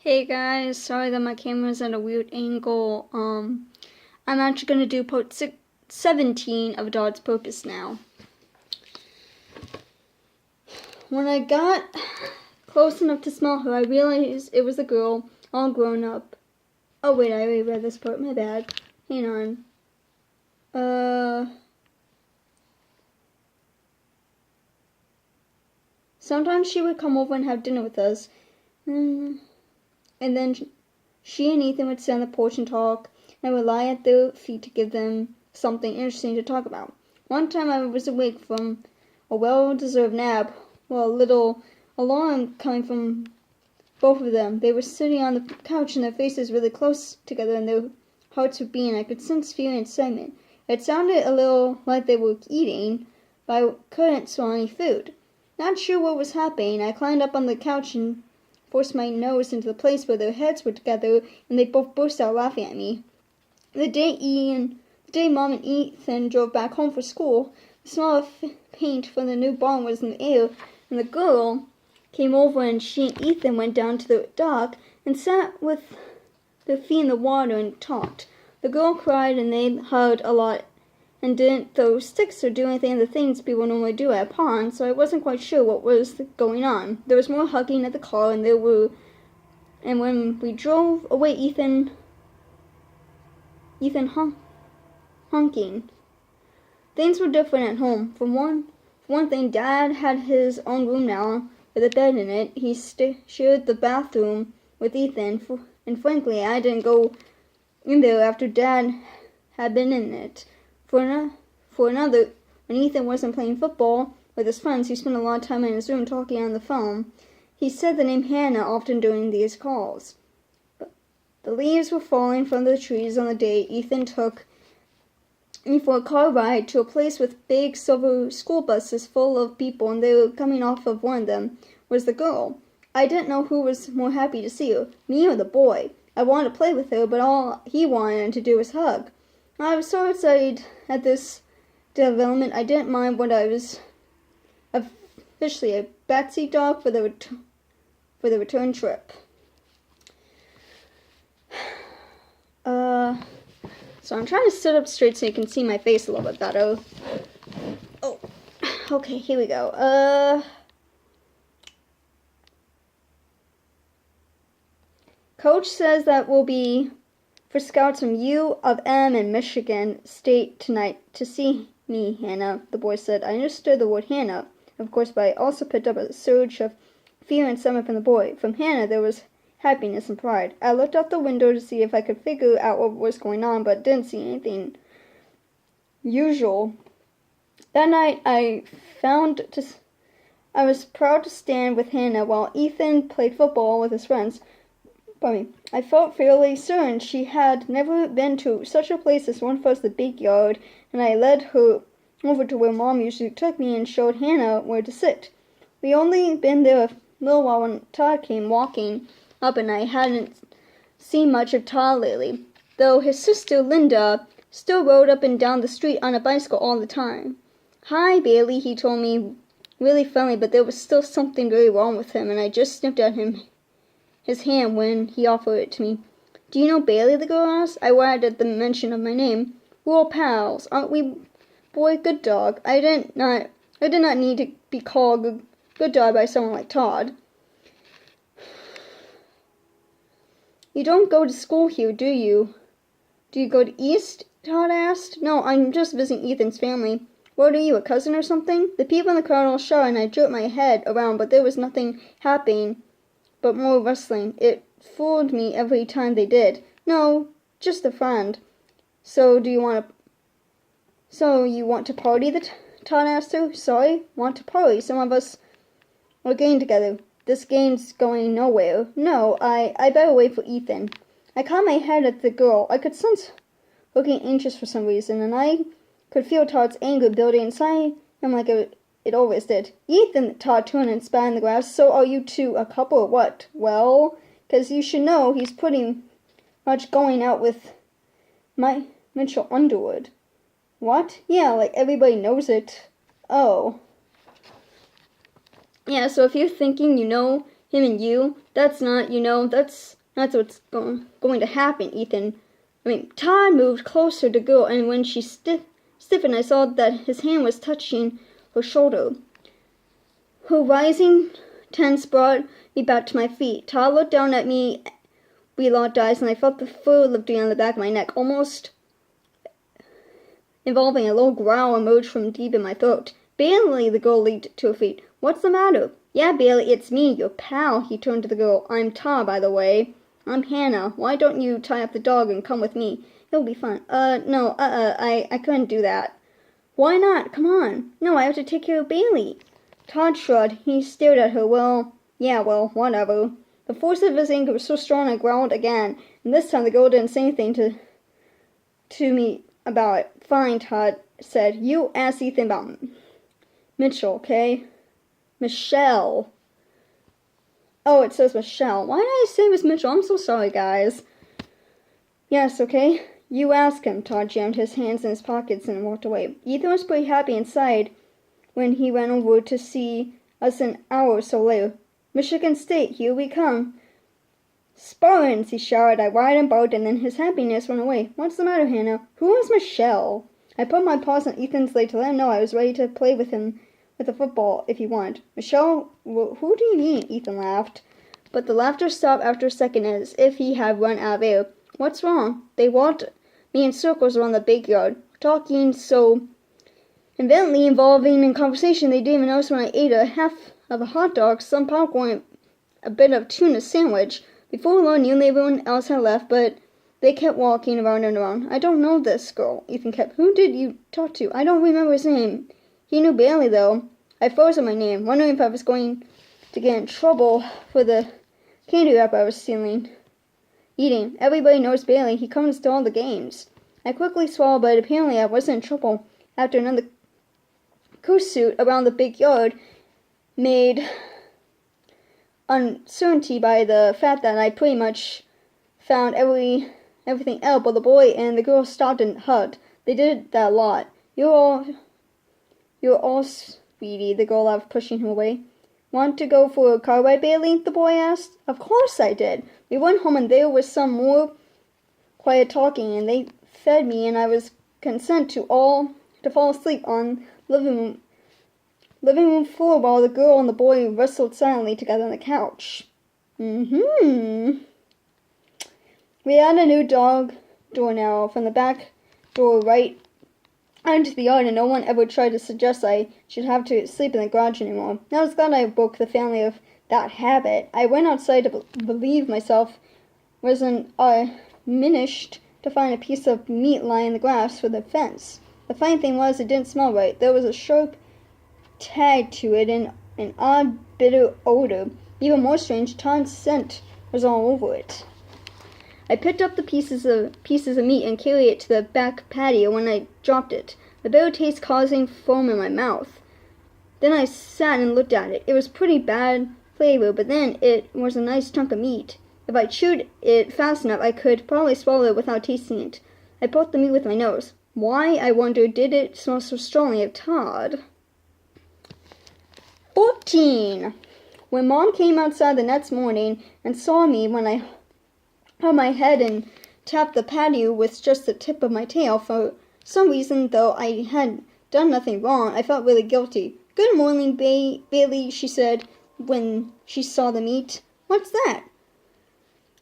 Hey guys, sorry that my camera's at a weird angle. I'm actually gonna do part 17 of Todd's Purpose now. When I got close enough to smell her, I realized it was a girl, all grown up. Oh wait, I already read this part, my bad. Hang on. Sometimes she would come over and have dinner with us. And then she and Ethan would sit on the porch and talk, and I would lie at their feet to give them something interesting to talk about. One time I was awake from a well-deserved nap, while a little alarm coming from both of them. They were sitting on the couch and their faces really close together and their hearts were beating. I could sense fear and excitement. It sounded a little like they were eating, but I couldn't smell any food. Not sure what was happening, I climbed up on the couch and forced my nose into the place where their heads were together, and they both burst out laughing at me. The day Mom and Ethan drove back home for school, the smell of paint from the new barn was in the air, and the girl came over and she and Ethan went down to the dock and sat with their feet in the water and talked. The girl cried and they hugged a lot and didn't throw sticks or do anything of the things people normally do at a pond, so I wasn't quite sure what was going on. There was more hugging at the car, and when we drove away, Ethan honking. Things were different at home. For one thing, Dad had his own room now with a bed in it. He shared the bathroom with Ethan, and frankly, I didn't go in there after Dad had been in it. For another, when Ethan wasn't playing football with his friends, he spent a lot of time in his room talking on the phone. He said the name Hannah often during these calls. The leaves were falling from the trees on the day Ethan took me for a car ride to a place with big silver school buses full of people, and they were coming off of one of them was the girl. I didn't know who was more happy to see her, me or the boy. I wanted to play with her, but all he wanted to do was hug. I was so excited at this development, I didn't mind what I was officially a backseat dog for the return trip. So I'm trying to sit up straight so you can see my face a little bit better. Oh, okay, here we go. Coach says that we'll be for scouts from U of M and Michigan State tonight to see me, Hannah, the boy said. I understood the word Hannah, of course, but I also picked up a surge of fear and excitement from the boy. From Hannah, there was happiness and pride. I looked out the window to see if I could figure out what was going on, but didn't see anything usual. That night, I was proud to stand with Hannah while Ethan played football with his friends. I felt fairly certain she had never been to such a place as one was the big yard, and I led her over to where Mom usually took me and showed Hannah where to sit. We only been there a little while when Todd came walking up, and I hadn't seen much of Todd lately, though his sister Linda still rode up and down the street on a bicycle all the time. Hi, Bailey, he told me, really friendly, but there was still something very wrong with him, and I just sniffed at his hand when he offered it to me. Do you know Bailey, the girl asked. I wired at the mention of my name. We're all pals, aren't we, boy? Good dog. I did not need to be called good dog by someone like Todd. You don't go to school here, do you? Do you go to East? Todd asked. No, I'm just visiting Ethan's family. What are you, a cousin or something? The people in the crowd all shouted, and I jerked my head around, but there was nothing happening but more rustling. It fooled me every time they did. No, just a friend. So you want to party? Todd asked her. Sorry, want to party. Some of us are getting together. This game's going nowhere. No, I better wait for Ethan. I caught my head at the girl. I could sense her getting anxious for some reason, and I could feel Todd's anger building inside him like it always did. Ethan, Todd turned and spat in the grass. So are you two a couple or what? Well, 'cause you should know he's pretty much going out with Mitchell Underwood. What? Yeah, like everybody knows it. Oh. Yeah, so if you're thinking you know him and you. That's not, that's what's going to happen, Ethan. Todd moved closer to the girl, and when she stiffened, I saw that his hand was touching her shoulder. Her rising tense brought me back to my feet. Todd looked down at me. We locked eyes, and I felt the fur lifting on the back of my neck, almost involving a low growl emerged from deep in my throat. Bailey, the girl leaped to her feet. What's the matter? Yeah, Bailey, it's me, your pal. He turned to the girl. I'm Todd, by the way. I'm Hannah. Why don't you tie up the dog and come with me? It'll be fun. No, I couldn't do that. Why not? Come on. No, I have to take care of Bailey. Todd shrugged. He stared at her. Well, whatever. The force of his anger was so strong I growled again, and this time the girl didn't say anything to me about it. Fine, Todd said. You ask Ethan about Mitchell, okay? Michelle. Oh, it says Michelle. Why did I say it was Mitchell? I'm so sorry, guys. Yes, okay. You ask him. Todd jammed his hands in his pockets and walked away. Ethan was pretty happy inside when he ran over to see us an hour or so later. Michigan State, here we come. Spartans, he shouted. I whined and barked, and then his happiness went away. What's the matter, Hannah? Who is Michelle? I put my paws on Ethan's leg to let him know I was ready to play with him with the football if he wanted. Michelle? Who do you mean? Ethan laughed. But the laughter stopped after a second as if he had run out of air. What's wrong? They walked me in circles around the big yard, talking so inventively, involving in conversation they didn't even notice when I ate a half of a hot dog, some popcorn, a bit of tuna sandwich. Before long, nearly everyone else had left, but they kept walking around and around. I don't know this girl, Ethan kept. Who did you talk to? I don't remember his name. He knew Bailey, though. I froze on my name, wondering if I was going to get in trouble for the candy wrap I was eating. Everybody knows Bailey. He comes to all the games. I quickly swallowed, but apparently I wasn't in trouble. After another pursuit around the big yard, made uncertainty by the fact that I pretty much found everything else, but the boy and the girl stopped and hugged. They did that a lot. You're all sweetie, the girl laughed, pushing him away. Want to go for a car ride, Bailey? The boy asked. Of course I did. We went home and there was some more quiet talking, and they fed me, and I was content to fall asleep on living room floor while the girl and the boy wrestled silently together on the couch. We had a new dog door now from the back door right out into the yard, and no one ever tried to suggest I should have to sleep in the garage anymore. I was glad I broke the family of that habit. I went outside to believe myself wasn't diminished to find a piece of meat lying in the grass for the fence. The funny thing was, it didn't smell right. There was a sharp tag to it and an odd, bitter odor. Even more strange, Todd's scent was all over it. I picked up the pieces of meat and carried it to the back patio when I dropped it, the bitter taste causing foam in my mouth. Then I sat and looked at it. It was pretty bad flavor, but then it was a nice chunk of meat. If I chewed it fast enough, I could probably swallow it without tasting it. I poked the meat with my nose. Why, I wondered, did it smell so strongly of Todd? 14. When Mom came outside the next morning and saw me when I held my head and tapped the patio with just the tip of my tail, for some reason, though I had done nothing wrong, I felt really guilty. Good morning, Bailey, she said when she saw the meat. What's that?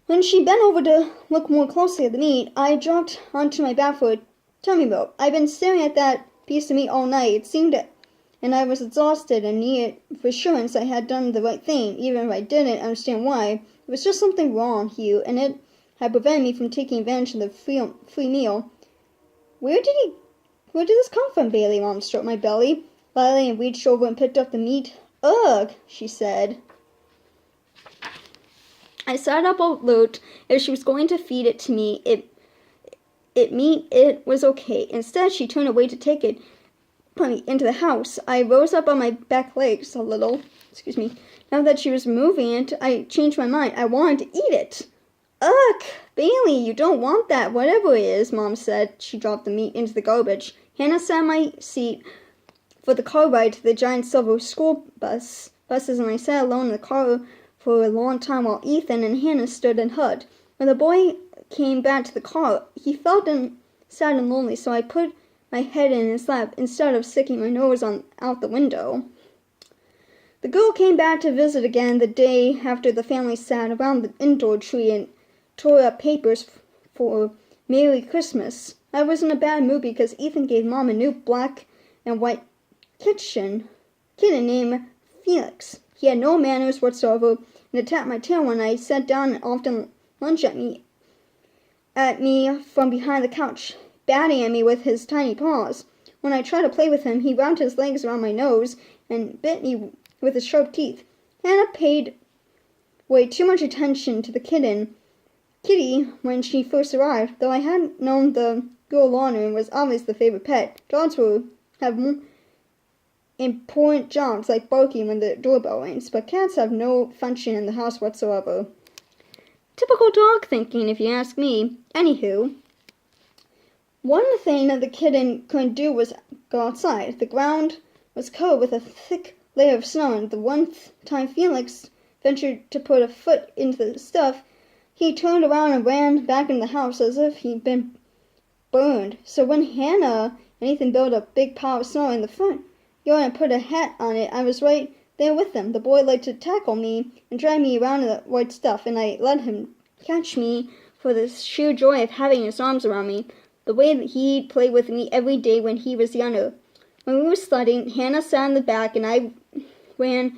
When she bent over to look more closely at the meat, I dropped onto my back for a tummy belt. I'd been staring at that piece of meat all night. It seemed and I was exhausted and needed reassurance I had done the right thing, even if I didn't understand why. There was just something wrong here, and it had prevented me from taking advantage of the free meal. Where did this come from, Bailey? Mom stroked my belly, lightly, and reached over and picked up the meat. Ugh, she said. I sat up alert as she was going to feed it to me. It was okay. Instead, she turned away to take it into the house. I rose up on my back legs a little. Now that she was moving it, I changed my mind. I wanted to eat it. Ugh, Bailey, you don't want that, whatever it is, Mom said. She dropped the meat into the garbage. Hannah sat in my seat for the car ride to the giant silver school buses, and I sat alone in the car for a long time while Ethan and Hannah stood and hugged. When the boy came back to the car, he felt sad and lonely, so I put my head in his lap instead of sticking my nose out the window. The girl came back to visit again the day after the family sat around the indoor tree and tore up papers for Merry Christmas. I was in a bad mood because Ethan gave Mom a new black and white kitten named Felix. He had no manners whatsoever and attacked my tail when I sat down and often lunged at me from behind the couch, batting at me with his tiny paws. When I tried to play with him, he wound his legs around my nose and bit me with his sharp teeth. Hannah paid way too much attention to the Kitty when she first arrived, though I hadn't known the girl longer and was always the favorite pet. Dogs will have more important jobs like barking when the doorbell rings, but cats have no function in the house whatsoever. Typical dog thinking, if you ask me. Anywho, one thing that the kitten couldn't do was go outside. The ground was covered with a thick layer of snow, and the one time Felix ventured to put a foot into the stuff, he turned around and ran back in the house as if he'd been burned. So when Hannah and Ethan built a big pile of snow in the front yard and put a hat on it, I was right there with them. The boy liked to tackle me and drag me around in the white stuff, and I let him catch me for the sheer joy of having his arms around me, the way that he'd play with me every day when he was younger. When we were sledding, Hannah sat in the back, and I ran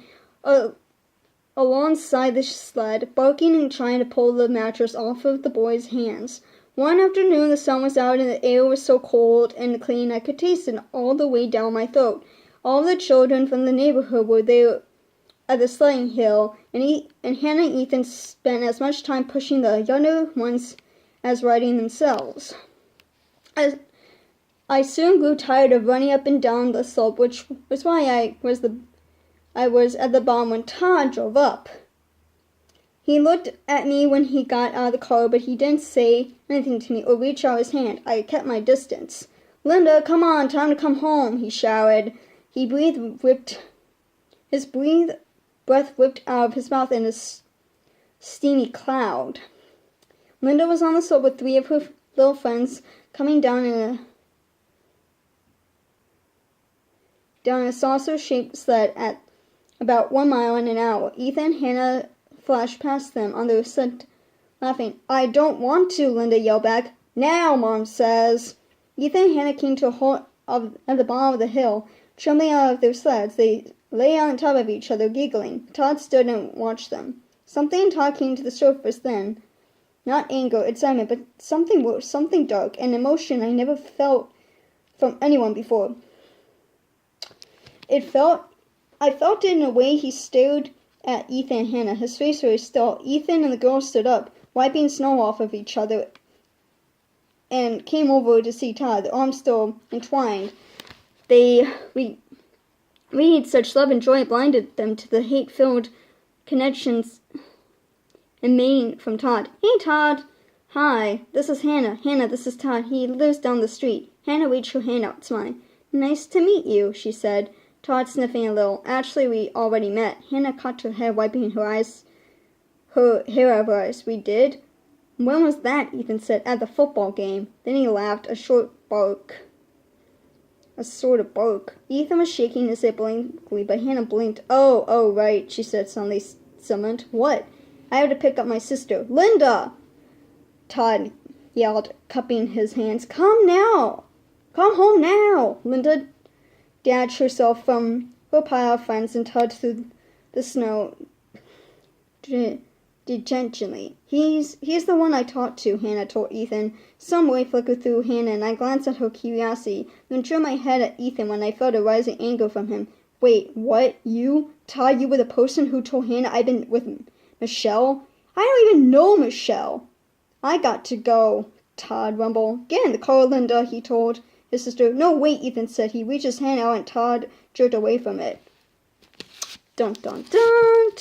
alongside the sled, barking and trying to pull the mattress off of the boy's hands. One afternoon, the sun was out and the air was so cold and clean I could taste it all the way down my throat. All the children from the neighborhood were there at the sledding hill, and Hannah and Ethan spent as much time pushing the younger ones as riding themselves. I soon grew tired of running up and down the slope, which was why I was at the bottom when Todd drove up. He looked at me when he got out of the car, but he didn't say anything to me or reach out his hand. I kept my distance. "Linda, come on, time to come home," he shouted. His breath whipped out of his mouth in a steamy cloud. Linda was on the slope with 3 of her little friends coming down a saucer-shaped sled at about 1 mile an hour. Ethan and Hannah flashed past them on their sled, laughing. "I don't want to," Linda yelled back. "Now, Mom says." Ethan and Hannah came to a halt at the bottom of the hill, trembling out of their sleds. They lay on top of each other, giggling. Todd stood and watched them. Something in Todd came to the surface then. Not anger, excitement, but something worse, something dark, an emotion I never felt from anyone before. I felt it in a way he stared at Ethan and Hannah. His face was still. Ethan and the girl stood up, wiping snow off of each other, and came over to see Todd, their arms still entwined. They read such love and joy blinded them to the hate-filled connections emanating from Todd. "Hey, Todd." "Hi, this is Hannah." "Hannah, this is Todd. He lives down the street." Hannah reached her hand out, smiling. "Nice to meet you," she said. Todd sniffing a little. "Actually, we already met." Hannah cocked her head, wiping her hair out of her eyes. "We did?" "When was that?" Ethan said. "At the football game." Then he laughed, a sort of bark. Ethan was shaking his head blankly, but Hannah blinked. Oh, right," she said, suddenly summoned. "What?" "I have to pick up my sister." "Linda!" Todd yelled, cupping his hands. "Come now! Come home now!" Linda detached herself from her pile of friends and tugged through the snow dejectedly. He's the one I talked to," Hannah told Ethan. Some way flickered through Hannah, and I glanced at her curiosity, then turned my head at Ethan when I felt a rising anger from him. "Wait, what? You? Todd, you were the person who told Hannah I'd been with Michelle? I don't even know Michelle." "I got to go," Todd rumbled. "Get in the car, Linda," he told his sister. "No, wait," Ethan said. He reached his hand out and Todd jerked away from it. Dun, dun, dun.